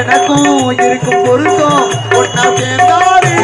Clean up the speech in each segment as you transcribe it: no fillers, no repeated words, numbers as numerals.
எனக்கும் இருக்கும் பொருத்தம் ஒன்னா சேர்ந்தாரு.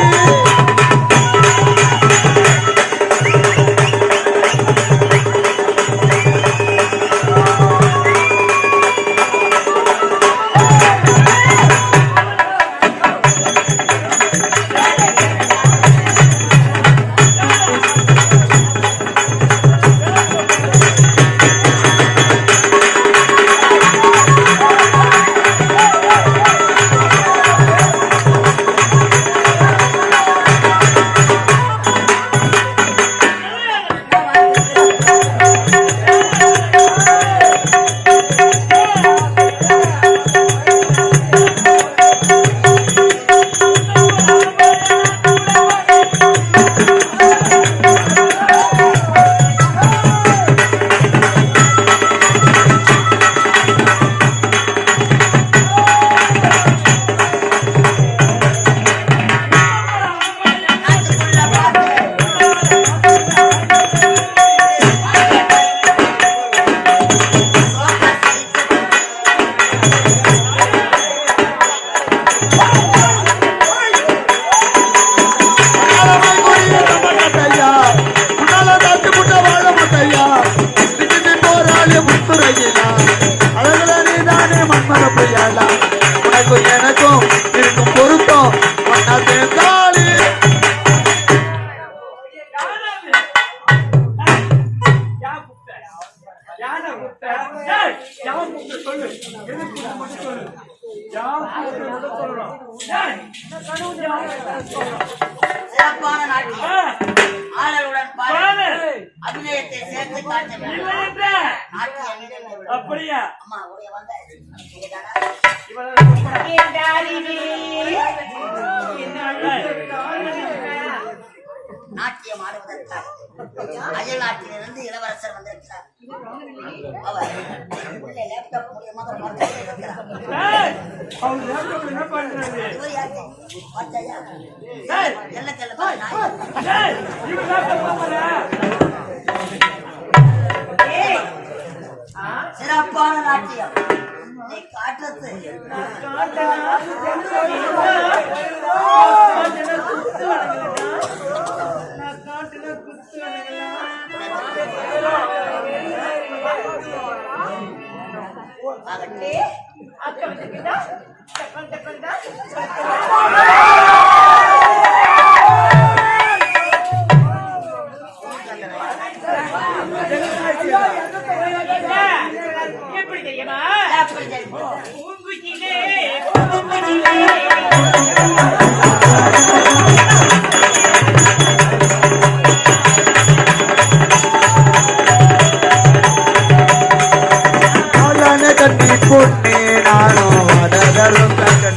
எனக்கும் இருக்கும் பொருத்தம் ஒன்னா சேர்ந்தாரு. சிறப்பான நாட்டியம் ஆடலுடன் பாடு அபிநயத்தை சேர்த்து காட்ட அப்படியா? அம்மா உடைய வந்த நாட்டியம் ஆடுவதற்காக அயல் நாட்டிலிருந்து இளவரசர் வந்திருக்கிறார். அவர் லேப்டாப் மூலியமாக சிறப்பான நாட்டியம் காட்டுறது எப்படி தெரியுமா? கட்டி பொண்ணே நானும் அதரும் கட்டி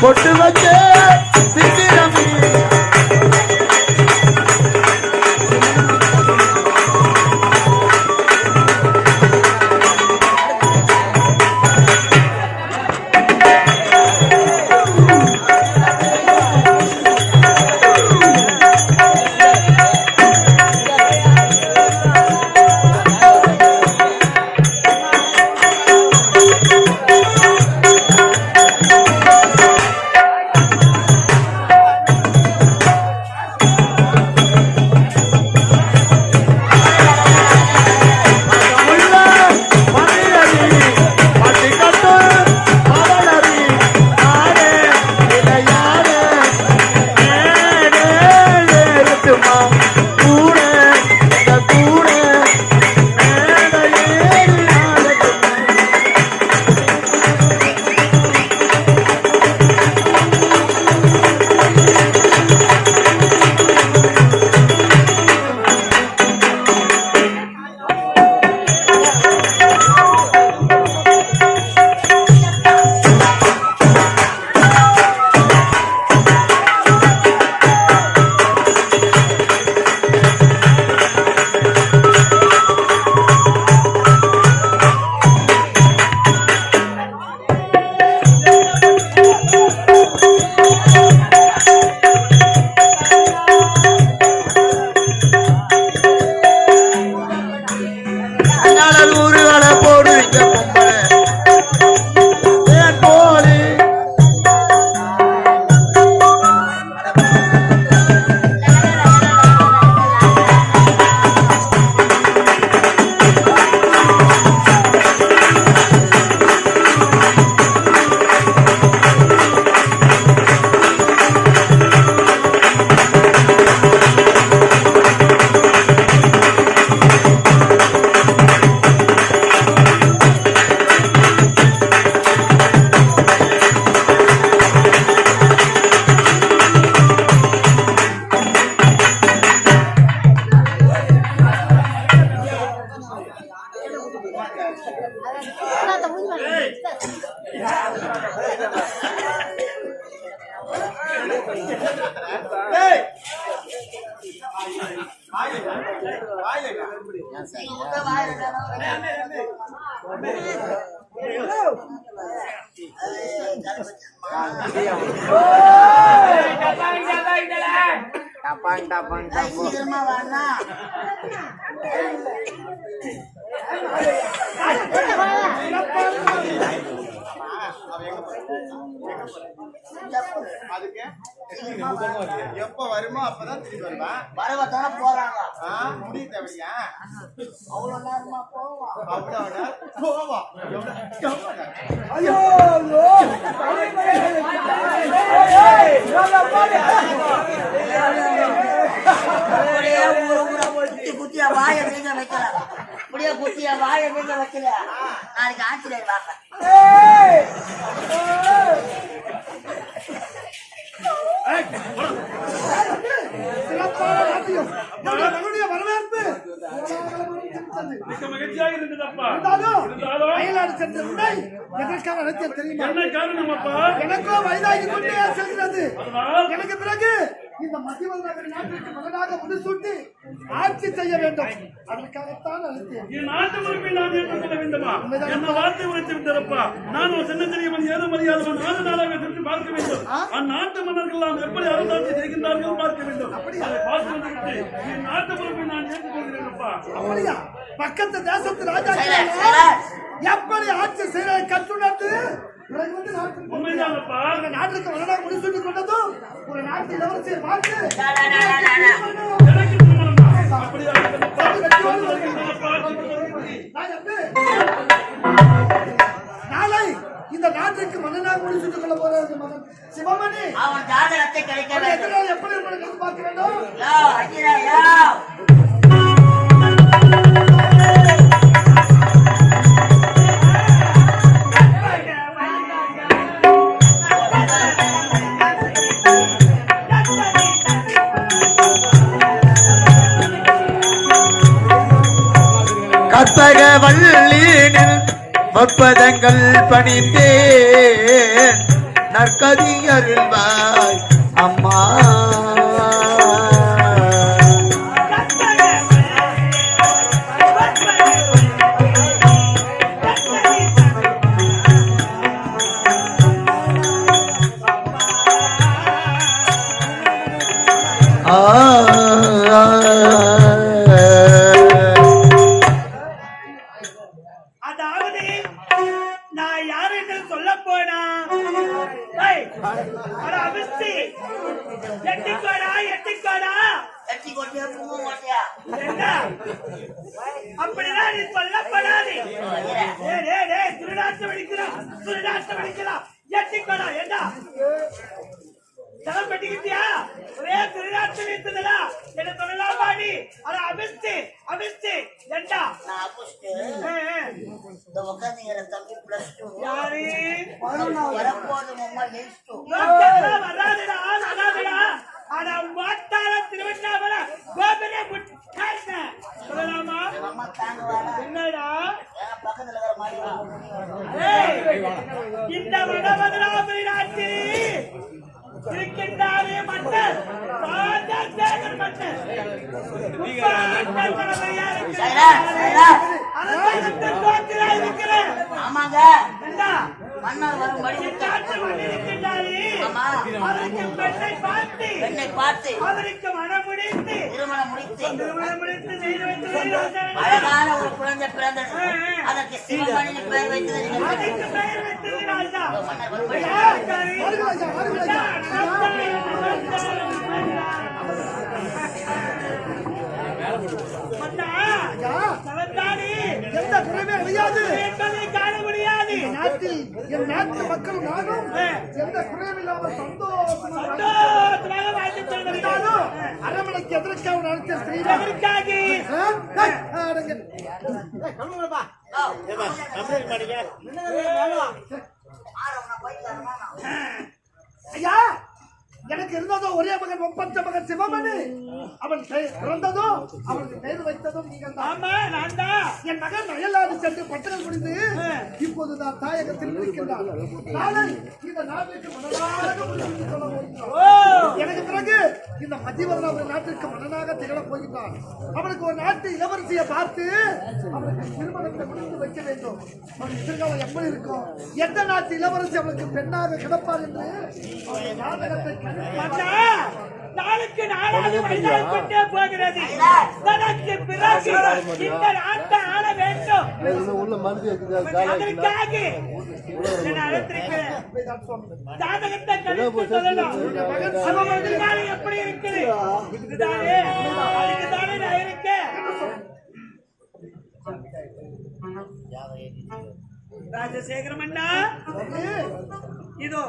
பொட்டு வச்ச சித்திரமே சீக்கிரமா வாண்ணா. அதுக்கு எப்ப வருமோ அப்பதான் திரும்பி வருவேன். வரவத்தான போறாங்க. முடிய தேவையா? அவ்வளவு நேரமா போவோம். அவ்வளவு நேரம் போவோம். அப்படியே ஊரு ஊரா குத்தி குத்திய வாயை நீங்க வைக்கல. அப்படியே குத்திய வாயை நீங்க வைக்கல. நாளைக்கு ஆட்சியர் வாங்க. வரவேற்பு மிக மகிழ்ச்சியாக இருந்ததப்பா. அயல்நாடு சென்ற உடனே எதற்காக அழைத்தேன் தெரியுமா? என்ன காரணம் அப்பா? எனக்கோ வயதாகி கொண்டே செல்கிறது. அதனால் எனக்கு பிறகு இந்த மத்தியவல்லிநகர் நாட்டிற்கு மகனாக முடிசூட்டி ஆட்சி செய்ய வேண்டும். அதற்காகத்தான் அழைத்தேன். என் நாட்டு பொறுப்பை நான் ஏற்றுக்கொள்ள வேண்டுமா? என்ன வார்த்தை உரைத்து விட்டாரப்பா. நான் ஒரு சின்ன தெரியவன் ஏதோ மரியாதவன் 4 நாளாக சென்று பார்க்க வேண்டும். அந்நாட்டு மன்னர்கள் நாம் எப்படி அரசாட்சி செய்கின்றார்கள் பார்க்க வேண்டும். அதை பார்த்து வந்துவிட்டு என் நாட்டு பொறுப்பை நான் ஏற்றுக்கொள்கிறேன் அப்பா. அப்படியா? பக்கத்து தேசத்து ராஜா எப்படி ஆட்சி செய்ய கற்றுணர்ந்து பிறகு வந்து நாட்டுக்கு உண்மைதானப்பா. நாட்டுக்கு மகனாக முடிசூட்டி கொண்டதும் ஒரு நாட்டு இளவரசியை பார்த்து எனக்கு திருமணம் தான். அப்படியா இருக்கட்டும்ப்பா. வருகின்றனப்பா. நாளை இந்த நாட்டுக்கு மன்னனாக முடிசூட்டிக் கொள்ள போற மகன் சிவமணி அவன் ஜாதகத்தை கிடைக்க வேண்டும். எப்படி பார்க்க வேண்டும்? கற்பக வள்ளீனில் முற்பதங்கள் பணிந்தேன் நற்கதி அருள்வாய் அம்மா. அதாவது நான் யாரு என்று சொல்ல போனா அபிஸ்தி எட்டிக்கோடா எட்டிக்கோடா கட்டி கொட்டியா பூங்க மாட்டியா? என்ன அப்படிதான் நீ சொல்லப்படாது. திருநாட்டம் அடிக்கலாம் எட்டிக்கோடா என்ன தரம் பெட்டிக்கிட்டியா? ஒரே திருநாட்டம் வைத்ததுல என்ன சொல்லலாம் பாடி. ஆனா அபிஸ்தி ஏண்டா நான் அபிஸ்து இந்த உட்காந்துங்கிற தம்பி +2 யாரு வரப்போது அம்மா +2 வராதுடா வராதுடா. ஆனா மாட்டாள திருவண்ணாமல கோபுரே முட்டாள்ன சொல்லலாமா? அம்மா தாங்குவாரா? என்னடா பக்கத்துல இருக்கிற மாதிரி இந்த வடமதுராபுரி நாட்டில் இருக்கின்றாரே மன்னர் ராஜசேகர் மன்னர் ஆமாங்க மன்னர் வரும் பெண்ணை பார்த்து அவருக்கு மனம் முடித்து திருமணம் முடித்து அழகான ஒரு குழந்தை பிறந்தது. அதற்கு சிவமணி பெயர் வைத்தது. மன்னர் வரும் எந்த குறைவே அழியாது. காண முடியாது. நாட்டில் என் நாட்டு மக்கள் நானும் எந்த குறைவில்லாமல் சந்தோஷமாக அரமனைக்கு எதற்காக நடத்திய ஐயா, எனக்கு இருந்ததோ ஒரே மகன் ஒப்பந்த மகன் சிவமணி. அவன் பிறந்ததோ அவனுக்கு பெயர் வைத்ததும் நீங்கள் தான். என் மகன் அயல்நாடு சென்று பட்டங்கள் முடிந்து இப்போது நான் தாயகத்தில் இருக்கின்றான். நாளை இந்த நாட்டுக்கு மன்னனாக முடிவு சொல்ல போகிறான். எனக்கு பிறகு இந்த மத்தியவர்ண நாட்டிற்கு மன்னனாக திகழப் போகின்றான். அவனுக்கு ஒரு நாட்டு இளவரசியை பார்த்து அவனுக்கு திருமணத்தை முடித்து வைக்க வேண்டும். அவன் எதிர்காலம் எப்படி இருக்கும்? எந்த நாட்டு இளவரசி அவனுக்கு பெண்ணாக கிடப்பார் என்று நாடகத்தை நாளுக்கு நாளாக வயதாகிக் கொண்டே போகிறது. தனக்கு பிறகு இந்த நாட்டை ஆள வேண்டும். அதற்காக நான் அழைத்திருக்கிறேன். ஜாதகத்தை கணித்து சொல்லலாம். அவன் எதிர்காலம் எப்படி இருக்குது? இதுதானே அதுக்குதானே நான் இருக்கேன். ராஜசேகரம் அண்ணா, இதோ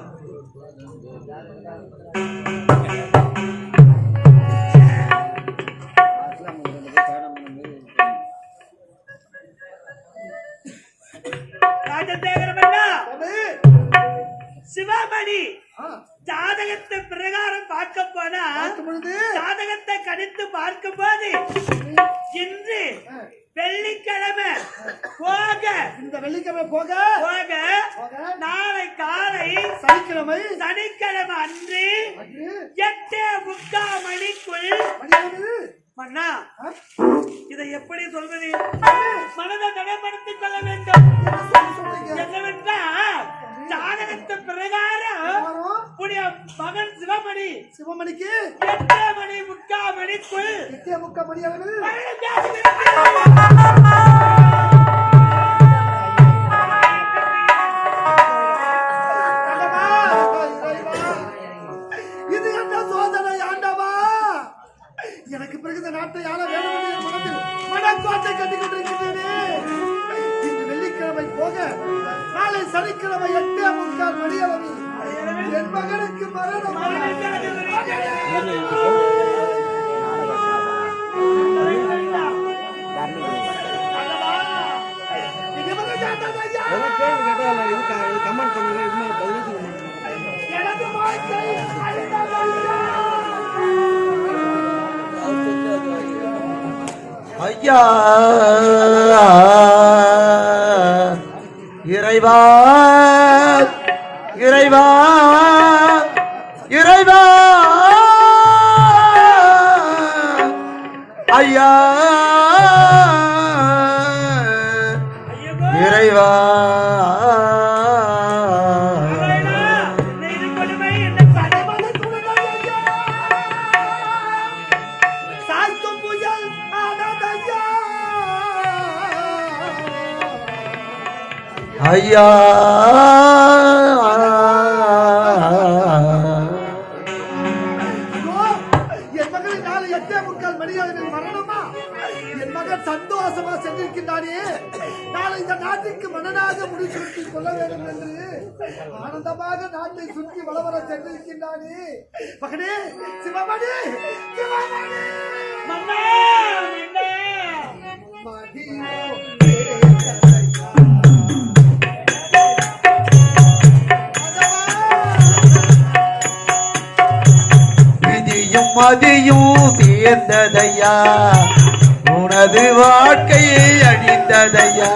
ராஜசேகரம் அண்ணா, சிவமணி ஜாதகத்தை பிரகாரம் பார்க்க போனா ஜாதகத்தை கணித்து பார்க்கும் போது இன்று வெள்ளிக்கிழமை போக, இந்த வெள்ளிக்கிழமை போக நாளை காலை சனிக்கிழமை அன்று 8:45 மணிக்குள் மன்னா, இதை எப்படி சொல்வது? மனதை தடைப்படுத்திக் கொள்ள வேண்டும். என்னவென்றால் ஜாதகத்து பிரகாரம் உடைய மகன் சிவமணிக்கு 8:45 மணிக்குள் இது என்ன சோதனை ஆண்டவா? எனக்கு பிறகு இந்த நாட்டை ஆள வேண்டும் என்று மனத்தில் மனக்கோட்டை கட்டிக் கொண்டிருக்கிறேனே. இன்று வெள்ளிக்கிழமை போக நாளை சனிக்கிழமை 8:45 மணியளவில் என் மகனுக்கு மரணம். கமெண்ட் பண்ணுங்க. எனது வாழ்க்கை ஐயா இறைவா இறைவா இறைவா ஐயா இறைவா ஐயா என் மகனை நாளை 8:45 மணியளவில் மரணமா? என் மகன் சந்தோஷமா சென்றிருக்கின்றானே. நாளை இந்த நாட்டிற்கு மன்னனாக முடிசூட்டி கொள்ள வேண்டும் என்று ஆனந்தமாக நாட்டை சுற்றி வளவர சென்றிருக்கின்றானே. மகனே சிவமணி, சிவமணி மதியும் சேர்ந்ததையா, உனது வாழ்க்கையை அழிந்ததையா.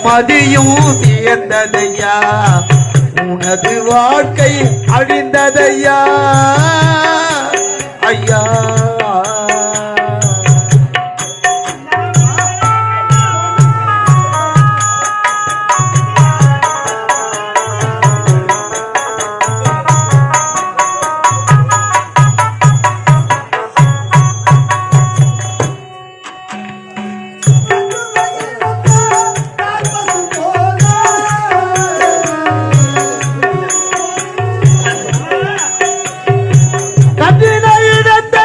மதியும் சேர்ந்ததையா, உனது வாழ்க்கை அழிந்ததையா. ஐயா கட்டின இடத்தை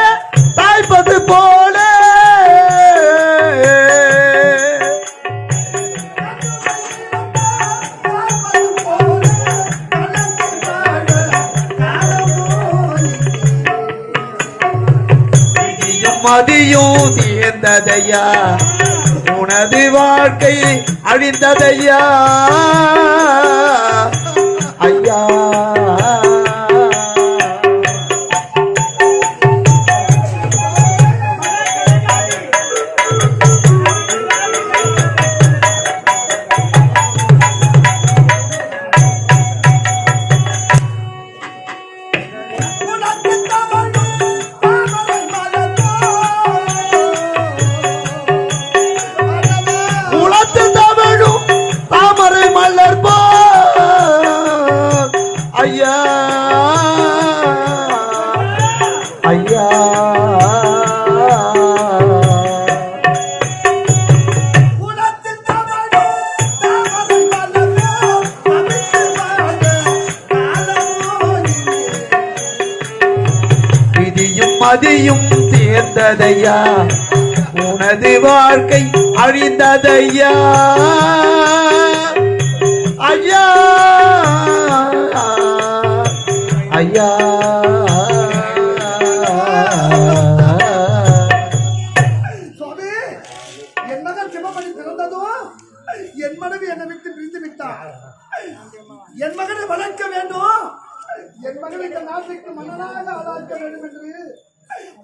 மதியும் தீர்ந்ததையா உனது வாழ்க்கை அழிந்ததையா ஐயா ஐயா ஐயா விதியும் மதியும் தேர்ந்ததையா உனது வாழ்க்கை அழிந்ததையா ஐயா ஐயா சுவாமி, என் மகன் சிவமணி பிறந்ததும் என் மனைவி என்னை விட்டு பிரிந்து விட்டார். என் மகனை வளர்க்க வேண்டும், என் மகனை இந்த நாட்டுக்கு மன்னனாக ஆளாக்க வேண்டும் என்று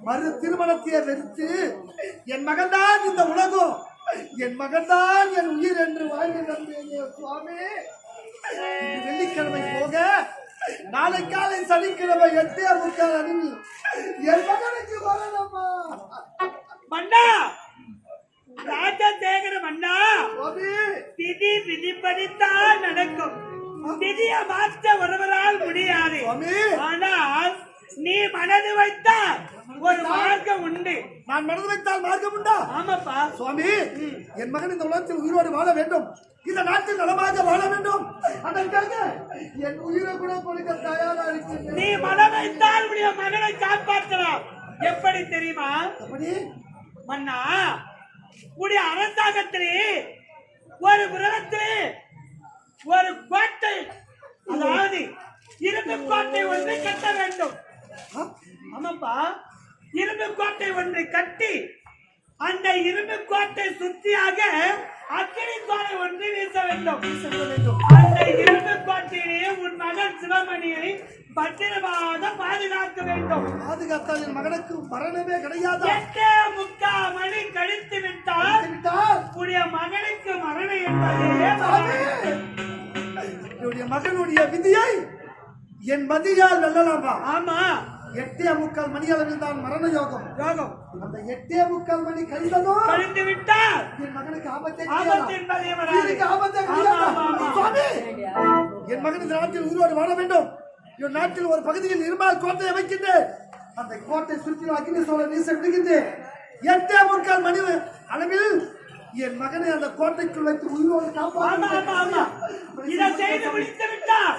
மறு திருமணத்தை வெறுத்து என் மகன் தான் இந்த உலகம், என் மகன் தான் என் உயிர் என்று வாழ்ந்து நம்பேனே சுவாமி. இன்று வெள்ளிக்கிழமை போக நாளை காலை சனிக்கிழமை 8:30 அணிவில் என் மகனுக்கு வரணுமா மன்னா ராஜசேகர மன்னா சுவாமி? திதி விதிப்படித்தான் நடக்கும். திதிய மாற்ற ஒருவரால் முடியாது. சுவாமி, ஆனால் நீ மனது வைத்தால் ஒரு மார்க்கம் உண்டு. நான் மனது வைத்தால் மார்க்கம் உண்டா? ஆமாப்பா சுவாமி, என் மகன் இந்த உலகத்தில் உயிரோடு வாழ வேண்டும், இந்த நாட்டில் நலமாக வாழ வேண்டும், அதற்காக என் உயிரை கூட கொடுக்க தயாரா இருக்கிறேன். நீ மனம் வைத்தால் உடைய மகனை காப்பாற்றலாம். எப்படி தெரியுமா அப்படி மன்னா? உடைய அரசாங்கத்திலே ஒரு புறத்திலே ஒரு கோட்டை, அதாவது இரும்பு கோட்டை ஒன்றை கட்ட வேண்டும். ஆமாப்பா, இரும்பு கோட்டை ஒன்றை கட்டி அந்த இரும்பு கோட்டை சுத்தியாக அக்கினி கோலை ஒன்று வீச வேண்டும். அந்த இரும்பு கோட்டையிலே உன் மகன் சிவமணியை பத்திரமாக பாதுகாக்க வேண்டும். பாதுகாத்தால் என் மகனுக்கு மரணமே கிடையாது. 8:45 மணி கழித்து விட்டால் உடைய மகனுக்கு மரணம் என்பதே. என்னுடைய மகனுடைய விதியை என் மதியால் வெல்லலாமா? ஆமா, 8:45 மணி அளவில் தான் மரண யோகம். அந்த 8:45 மணி கழிந்து விட்டால் என் மகனுக்கு ஆபத்தே ஆபத்து என்பதே வராது. கிடையாது. ஆபத்தே கிடையாது. சுவாமி, என் மகன் இந்த நாட்டில் உயிரோடு வாழ வேண்டும். என் நாட்டில் ஒரு பகுதியில் இரும்பால் கோட்டையை வைக்கின்றேன். அந்த கோட்டை சுற்றி அக்கினி சோலை வீச விடுகின்றேன். 8:45 மணி அளவில் என் மகனை அந்த கோட்டைக்குள் வைத்து உயிரோடு காப்பாற்ற. இதை செய்து முடித்து விட்டால்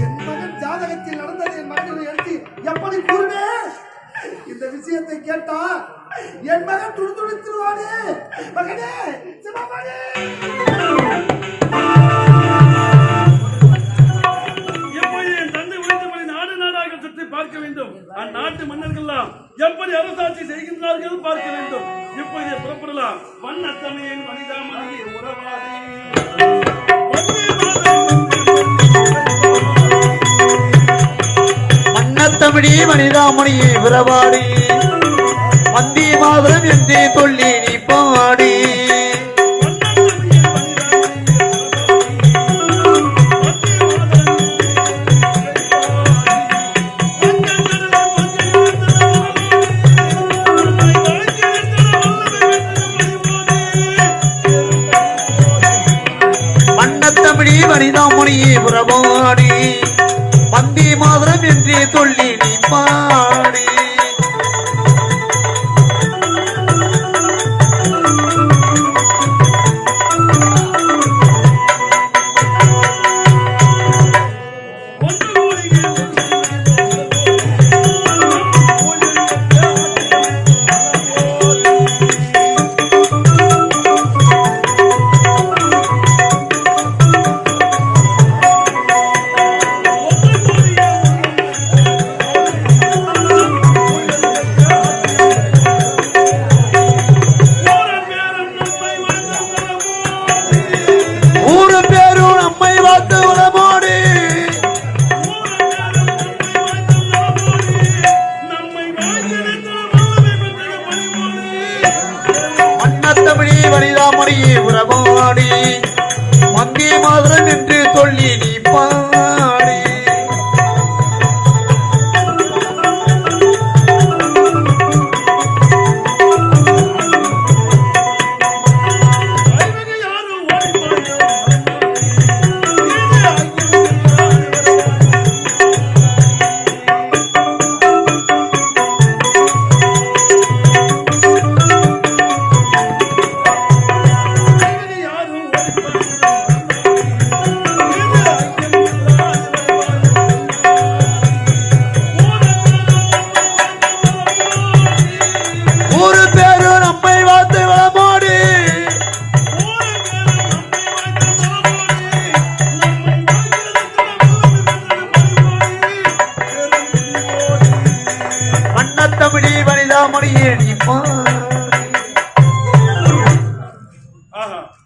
என் மகன் ஜாதகத்தில் நடந்தது என் மகனை எழுதி எப்படி கூறுவேன்? இந்த விஷயத்தை கேட்டா என் மகன் துடித்துடுவானே. மகனே சிவமணி, எப்போது என் தந்தை உழைத்தபடி நாடு நாடாக சுற்றி பார்க்க வேண்டும். அந்நாட்டு மன்னர்கள்லாம் எப்படி அரசாட்சி செய்கின்றார்கள் பார்க்க வேண்டும். இப்போதே புறப்படலாம். வண்ணத்தமையின் மனிதாமணியை உறவாதே மன்னத்தமிழி மனிதாமணியை உறவாடி வந்தி மாதரம் என்று சொல்லி நீ பாடி மனிதாமணியை புறவாடி வந்தி மாதரம் என்று சொல்லி நீ பாடி மாதரம் என்று சொல்லி நீ பாடி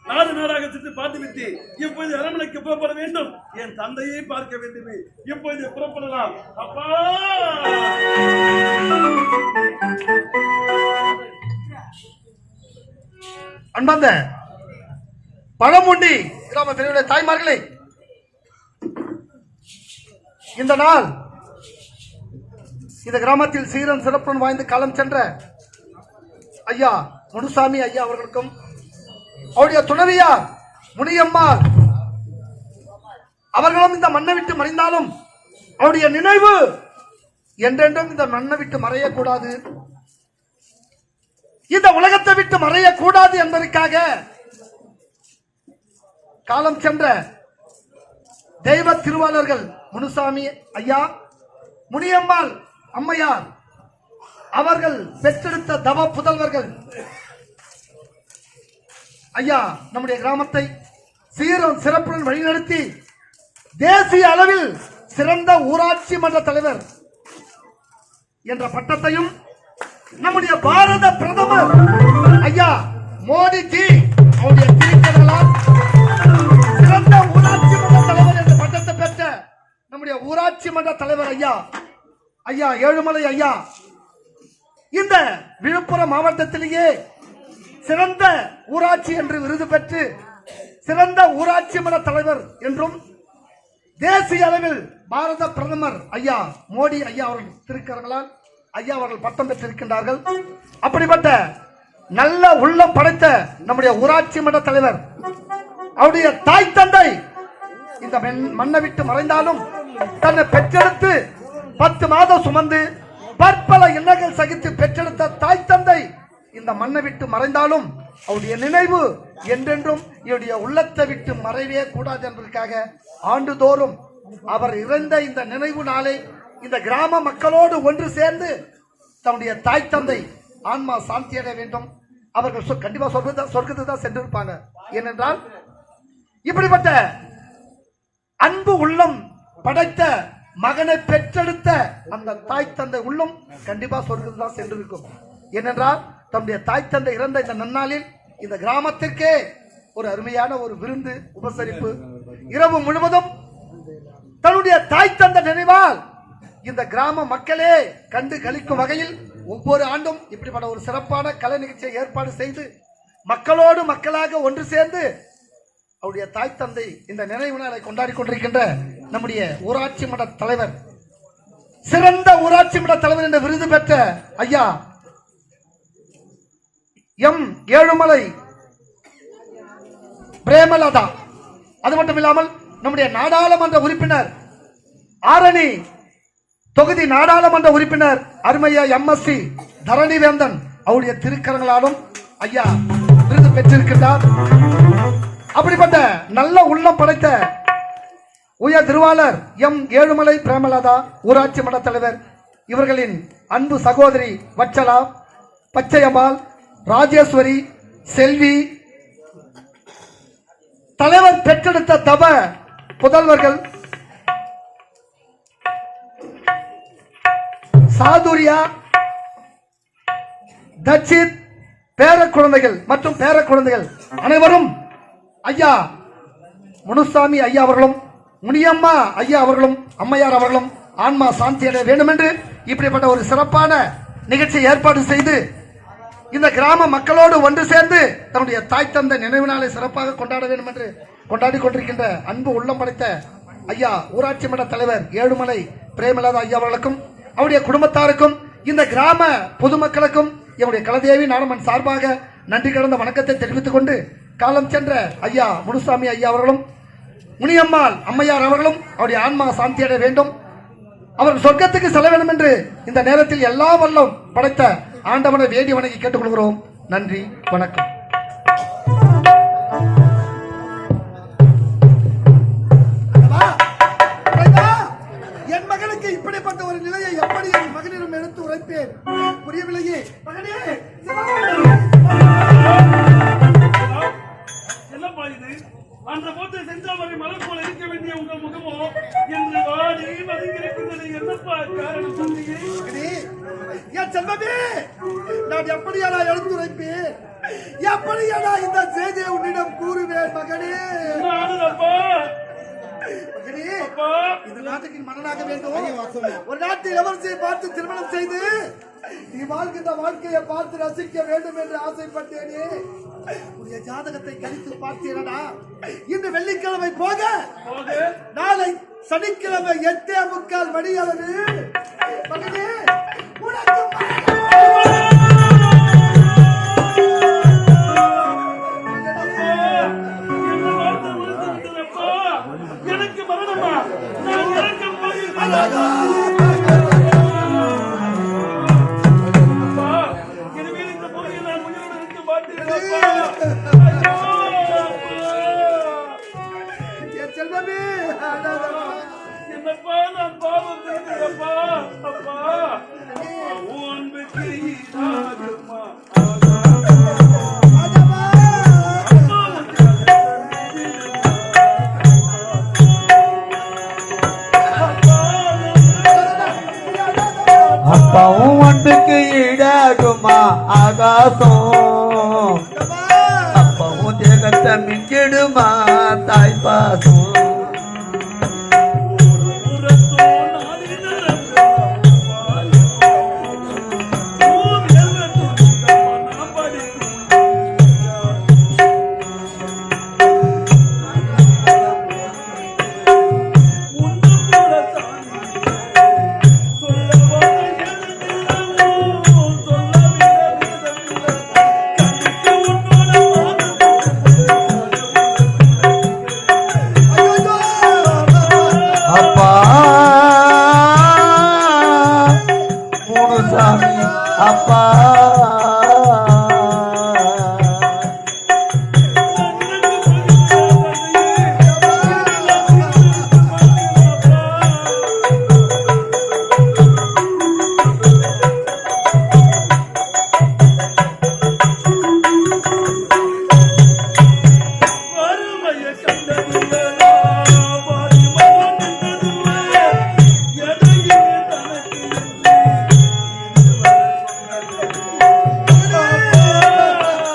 நாடு நாடாக சென்று பார்த்துவிட்டு இப்போது அரண்மனைக்கு புறப்பட வேண்டும். என் தந்தையை பார்க்க வேண்டுமே. இப்போது புறப்படலாம். அப்பா அன்பார்ந்த பழமுண்டி கிராம பெரியவர்களே, தாய்மார்களே, இந்த நாள் இந்த கிராமத்தில் சீரன் சிறப்புடன் வாய்ந்து காலம் சென்ற ஐயா முனுசாமி ஐயா அவர்களுக்கும் அவருடைய துணைவியார் முனியம்மாள் அவர்களும் இந்த மண்ணை விட்டு மறைந்தாலும் அவருடைய நினைவு என்றென்றும் இந்த மண்ணை விட்டு மறையக்கூடாது, இந்த உலகத்தை விட்டு மறையக்கூடாது என்பதற்காக காலம் சென்ற தெய்வ திருவாளர்கள் முனுசாமி ஐயா, முனியம்மாள் அம்மையார் அவர்கள் பெற்றெடுத்த தவ புதல்வர்கள் ஐயா நம்முடைய கிராமத்தை சீரும் சிறப்புடன் வழிநடத்தி தேசிய அளவில் சிறந்த ஊராட்சி மன்ற தலைவர் என்ற பட்டத்தையும் நம்முடைய பாரத பிரதமர் ஐயா மோடிஜி அவருடைய திருக்கரங்களால் சிறந்த ஊராட்சி மன்ற தலைவர் என்ற பட்டத்தை பெற்ற நம்முடைய ஊராட்சி மன்ற தலைவர் ஐயா ஏழுமலை ஐயா இந்த விழுப்புரம் மாவட்டத்திலேயே சிறந்த ஊராட்சி என்று விருது பெற்று சிறந்த ஊராட்சி மன்ற தலைவர் என்றும் தேசிய அளவில் பாரத பிரதமர் ஐயா மோடி ஐயா அவர்கள் திருக்கரங்களால் ஐயா அவர்கள் பட்டம் பெற்றிருக்கின்றார்கள். அப்படிப்பட்ட நல்ல உள்ளம் படைத்த நம்முடைய ஊராட்சி மன்ற தலைவர் அவருடைய தாய் தந்தை இந்த மண்ணை விட்டு மறைந்தாலும் தன்னை பெற்றெடுத்து 10 மாதம் சுமந்து பற்பல இன்னல்கள் சகித்து பெற்றெடுத்த தாய் தந்தை இந்த மண்ணை விட்டு மறைந்தாலும் அவருடைய நினைவு என்றென்றும் இவருடைய உள்ளத்தை விட்டு மறைவே கூடாது என்பதற்காக ஆண்டுதோறும் அவர் இறந்த இந்த நினைவு நாளை இந்த கிராம மக்களோடு ஒன்று சேர்ந்து தன்னுடைய தாய் தந்தை ஆன்மா சாந்தி அடைய வேண்டும். அவர்கள் கண்டிப்பா சொர்க்கத்தை தான் சென்றிருப்பாங்க. ஏனென்றால் இப்படிப்பட்ட அன்பு உள்ளம் படைத்த மகனை பெற்றெடுத்த அந்த தாய் தந்தை உள்ளம் கண்டிப்பா சொர்க்கத்தை தான் சென்றிருக்கும். ஏனென்றால் தன்னுடைய தாய் தந்தை இறந்த இந்த நன்னாளில் இந்த கிராமத்திற்கே ஒரு அருமையான ஒரு விருந்து உபசரிப்பு இரவு முழுவதும் தன்னுடைய தாய் தந்தை நினைவால் இந்த கிராம மக்களே கண்டு களிக்கும் வகையில் ஒவ்வொரு ஆண்டும் இப்படிப்பட்ட ஒரு சிறப்பான கலை நிகழ்ச்சியை ஏற்பாடு செய்து மக்களோடு மக்களாக ஒன்று சேர்ந்து அவருடைய தாய் தந்தை இந்த நினைவு நாளை கொண்டாடி கொண்டிருக்கின்ற நம்முடைய ஊராட்சி மன்ற தலைவர் சிறந்த ஊராட்சி மன்ற தலைவர் என்ற விருது பெற்ற ஐயா எம் ஏழுமலை பிரேமலதா, அது மட்டுமில்லாமல் நம்முடைய நாடாளுமன்ற உறுப்பினர் ஆரணி தொகுதி நாடாளுமன்ற உறுப்பினர் அருமையா எம்எஸ்சி தரணிவேந்தன் அவருடைய திருக்கரங்களாலும் ஐயா விருது பெற்றிருக்கின்றார். அப்படிப்பட்ட நல்ல உள்ளம் படைத்த உயர் திருவாளர் எம் ஏழுமலை பிரேமலதா ஊராட்சி மன்ற தலைவர் இவர்களின் அன்பு சகோதரி வச்சலா, பச்சையம்மாள், ராஜேஸ்வரி, செல்வி தலைவர் பெற்றெடுத்த தவ புதல்வர்கள் சாதுரியா, தட்சித், பேர குழந்தைகள் மற்றும் பேர குழந்தைகள் அனைவரும் ஐயா முனுசாமி ஐயா அவர்களும் முனியம்மா ஐயா அவர்களும் அம்மையார் அவர்களும் ஆன்மா சாந்தி அடைய வேண்டும் என்று இப்படிப்பட்ட ஒரு சிறப்பான நிகழ்ச்சியை ஏற்பாடு செய்து இந்த கிராம மக்களோடு ஒன்று சேர்ந்து தன்னுடைய தாய் தந்தை நினைவு நாளை சிறப்பாக கொண்டாட வேண்டும் என்று கொண்டாடி கொண்டிருக்கின்ற அன்பு உள்ளம் படைத்த ஐயா ஊராட்சி மன்ற தலைவர் ஏழுமலை பிரேமலதா ஐயா அவர்களுக்கும் அவருடைய குடும்பத்தாருக்கும் இந்த கிராம பொதுமக்களுக்கும் என்னுடைய கலதேவி நாடமன் சார்பாக நன்றி கடந்த வணக்கத்தை தெரிவித்துக் கொண்டு காலம் சென்ற ஐயா முனுசாமி ஐயா அவர்களும் முனியம்மாள் அம்மையார் அவர்களும் அவருடைய ஆன்மா சாந்தியடைய வேண்டும், அவர் சொர்க்கத்துக்கு செல்ல வேண்டும் என்று இந்த நேரத்தில் எல்லா வல்லம் படைத்த ஆண்டவனை வேண்டி வணங்கி கேட்டுக்கொள்கிறோம். நன்றி, வணக்கம். என் மகனுக்கு இப்படிப்பட்ட ஒரு நிலையை எப்படி என் மகனிடம் எடுத்து உரைப்பேன் புரியவில்லையே. மகனே, என்னப்பா இது? அந்த போட்டு செஞ்சாமரை மலர் போல இருக்க வேண்டிய உங்கள் முகமோ என்று வாடி வதங்கியிருக்கின்றது. என்னப்பா காரணம் சொன்னீங்க? என் செல்வமே, நான் எப்படியாடா எடுத்துரைப்பேன், எப்படியாடா இந்த செய்தியை உன்னிடம் கூறுவேன் மகனே. இந்த நாட்டுக்கு மன்னனாக வேண்டும், ஒரு நாட்டு இளவரசியை பார்த்து திருமணம் செய்து நீ வாழ்கின்ற வாழ்க்கையை பார்த்து ரசிக்க வேண்டும் என்று ஆசைப்பட்டேனே. உடைய ஜாதகத்தை கணித்து பார்த்தீரடா. இன்று வெள்ளிக்கிழமை போக நாளை சனிக்கிழமை 8:45 மணி அளவு மகனே உனக்கு எனக்கு மரணமா? நான் இறக்கம் இனிமேல் இந்த போகிய நான் உயிரோடு இருக்க மாட்டேன். என் செல்வமே, என்னப்பா நான் பாவம் செய்தேன்ப்பா. அப்பா உன்புக்கு ஈடாகுமா? அப்பாவும் அன்புக்கு ஈடாகுமா ஆகாசம், அப்பாவும் தேகத்தை மிஞ்சிடுமா தாய் பாசம். அப்பா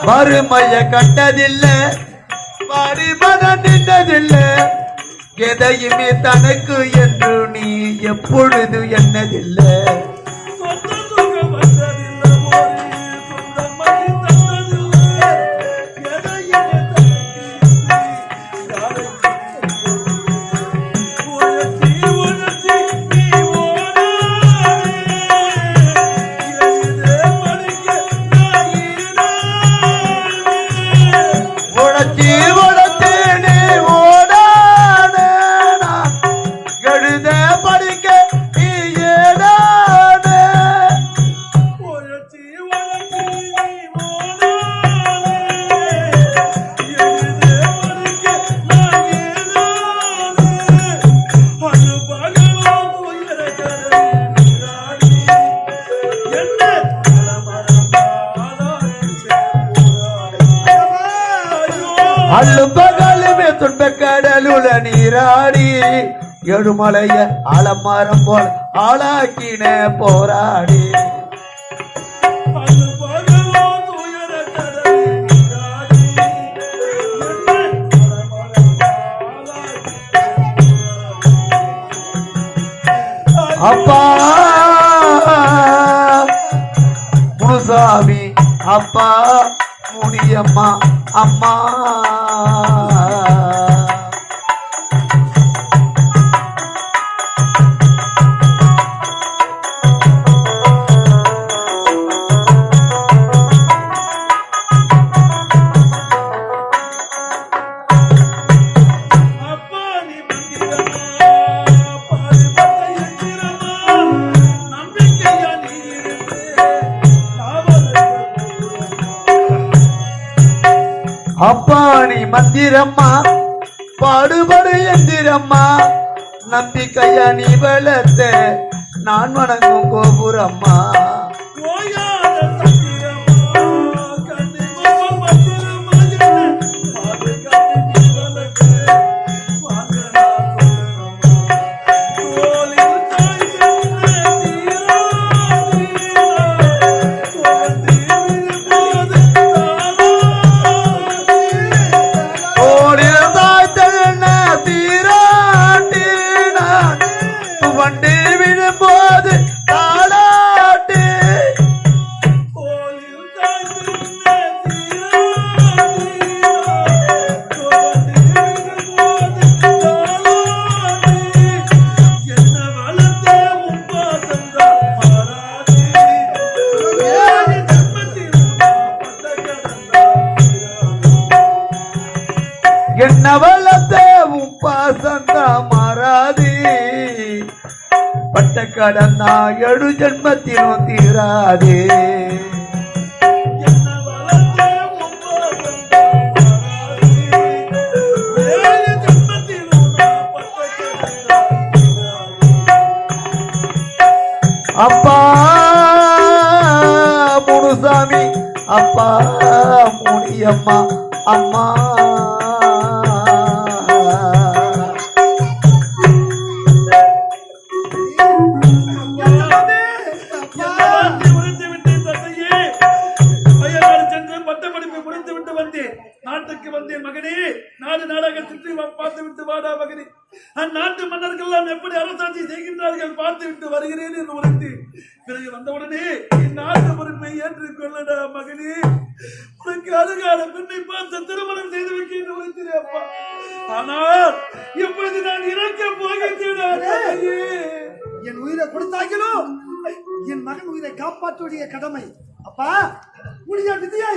வறுமைய கண்டதில்ல, பாரிமனம் நின்றதில்ல, எதையுமே தனக்கு என்று நீ எப்பொழுது என்னதில்லை. அள்ளும்பகலுமே துன்பக்கடலுல நீராடி எழுமலைய ஆலமரம் போல் ஆளாக்கின போராடி. அப்பா முனுசாமி, அப்பா முனியம்மா, அம்மா மந்திரம்மா பாடுபடு எந்திரம்மா நம்பிக்கையா நீ வளர்த்த நான் வணங்கும் கோபுரம்மா ஓயாத சத்தியமா கண்டிப்பா மந்திரமா என்ன பாதுகாத்து நீ வளர்க்க வாங்கடா தோளில் தாய்க்கின்ற தீரா வண்டி விழும்போது தாளாட்டு என்ன வளர்த்த உப்பாசந்தா மாறாது பட்ட கடந்தா 7 ஜென்மத்திலும் தீராதே அப்பா முனுசாமி அப்பா முனியம்மா அம்மா நாட்டுக்கு வந்தேன் மகனே நாடு நாடாக சுற்றி பார்த்து விட்டு வாடா மகனே அந்நாட்டு மன்னர்கள் எப்படி அரசாட்சி செய்கின்றார்கள் பார்த்து விட்டு வருகிறேன் என்று உரைத்து பிறகு வந்தவுடனே என் நாட்டு பொறுப்பை ஏற்றுக் கொள்ளடா மகனே உனக்கு அழகான பெண்ணை பார்த்து திருமணம் செய்து வைக்க என்று உரைத்தேன் அப்பா ஆனால் எப்பொழுது நான் இறக்க போகிறேன் என் உயிரை கொடுத்தாகிலும் என் மகன் உயிரை காப்பாற்றுடைய கடமை அப்பா உடைய விதியை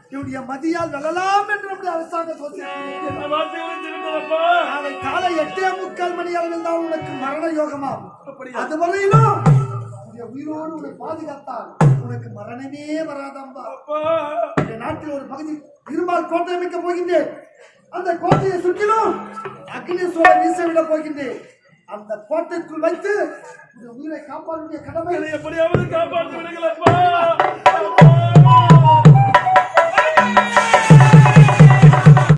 என்னுடைய மதியால் வெல்லலாம் என்று நம்முடைய அரசாங்கம் நாளை காலை 8:45 மணி அளவில் தான் உனக்கு மரண யோகமாம் அதுவரையிலும் உயிரோடு உன்னை பாதுகாத்தால் உனக்கு மரணமே வராதம்பா இந்த நாட்டில் ஒரு பகுதி இரும்பால் கோட்டை அமைக்க போகின்றேன் அந்த கோட்டையை சுற்றிலும் அக்னி சோழ வீச விட போகின்றேன் அந்த கோட்டைக்குள் வைத்து உயிரை காப்பாற்றுடைய கடமை எப்படியாவது காப்பாற்று விடுங்களப்பா